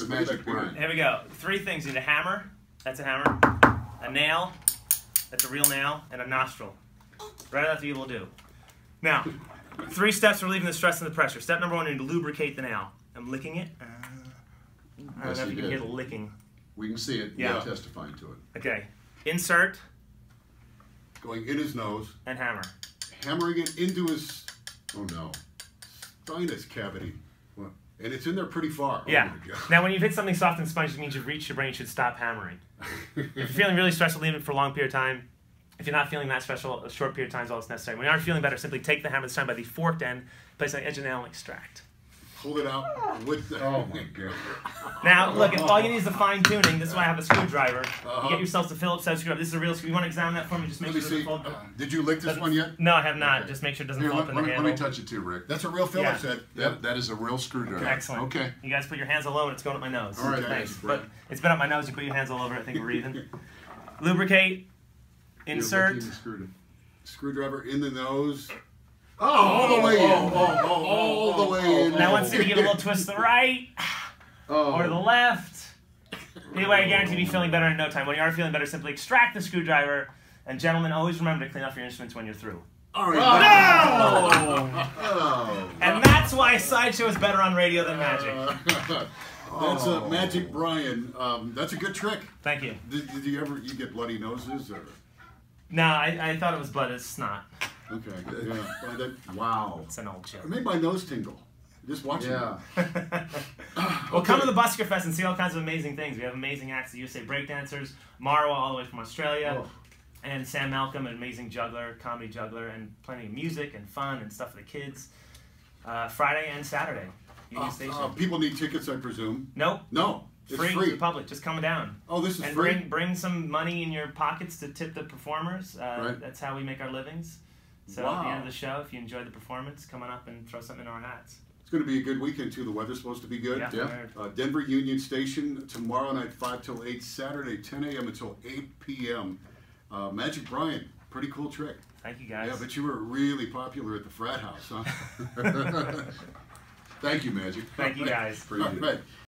the magic word. Here we go. 3 things. You need a hammer. That's a hammer. A nail. That's a real nail. And a nostril. Right after you will do. Now, 3 steps for relieving the stress and the pressure. Step number 1, you need to lubricate the nail. I'm licking it. I don't know if you can hear the licking. We can see it. Yeah. Testifying to it. Okay. Insert. Going in his nose. And hammer. Hammering it into his, oh no, sinus cavity. And it's in there pretty far. Yeah. Oh my God. Now, when you've hit something soft and spongy, it means you've reached your brain. You should stop hammering. If you're feeling really stressful, leave it for a long period of time. If you're not feeling that stressful, a short period of time is all that's necessary. When you are feeling better, simply take the hammer this time by the forked end, place it on the edge of the nail, and extract. Hold it out with the... Oh my God. Now, look, if all you need is the fine tuning, this is why I have a screwdriver. You get yourself the Phillips head screwdriver. This is a real screw. You want to examine that for me? Just make Let me sure it see. doesn't fall. Did you lick this one yet? No, I have not. Okay. Just make sure it doesn't Here, fall let, up in the let handle. me touch it too, Rick. That's a real Phillips head. That is a real screwdriver. Excellent. Okay. You guys put your hands all over it. It's going up my nose. All right, Thanks. thanks, But it's been up my nose. You put your hands all over it. I think we're even. Lubricate. Insert. Screwdriver in the nose. Oh, all the way in. All the way in. Now, once you give it a little twist to the right or to the left. Anyway, I guarantee you'll be feeling better in no time. When you are feeling better, simply extract the screwdriver. And gentlemen, always remember to clean off your instruments when you're through. All right. No! Oh. And that's why Sideshow is better on radio than Magic. That's Magic Brian. That's a good trick. Thank you. Did you ever get bloody noses? Or? No, I thought it was blood. It's not. Okay. Yeah. Wow. It's an old joke. It made my nose tingle. Just watching it. Well, come to the Busker Fest and see all kinds of amazing things. We have amazing acts, the USA Breakdancers, Marwa all the way from Australia, and Sam Malcolm, an amazing juggler, comedy juggler, and plenty of music and fun and stuff for the kids. Friday and Saturday, Union Station. People need tickets, I presume. Nope. No. It's Free to the public. Just come down. Oh, this is and free? bring some money in your pockets to tip the performers. Right. That's how we make our livings. So at the end of the show, if you enjoyed the performance, come on up and throw something in our hats. It's going to be a good weekend, too. The weather's supposed to be good. Yeah. Denver Union Station tomorrow night, 5 till 8. Saturday, 10 a.m. until 8 p.m. Magic Brian, pretty cool trick. Thank you, guys. Yeah, but you were really popular at the frat house, huh? Thank you, Magic. Thank you, guys. Appreciate it. All right.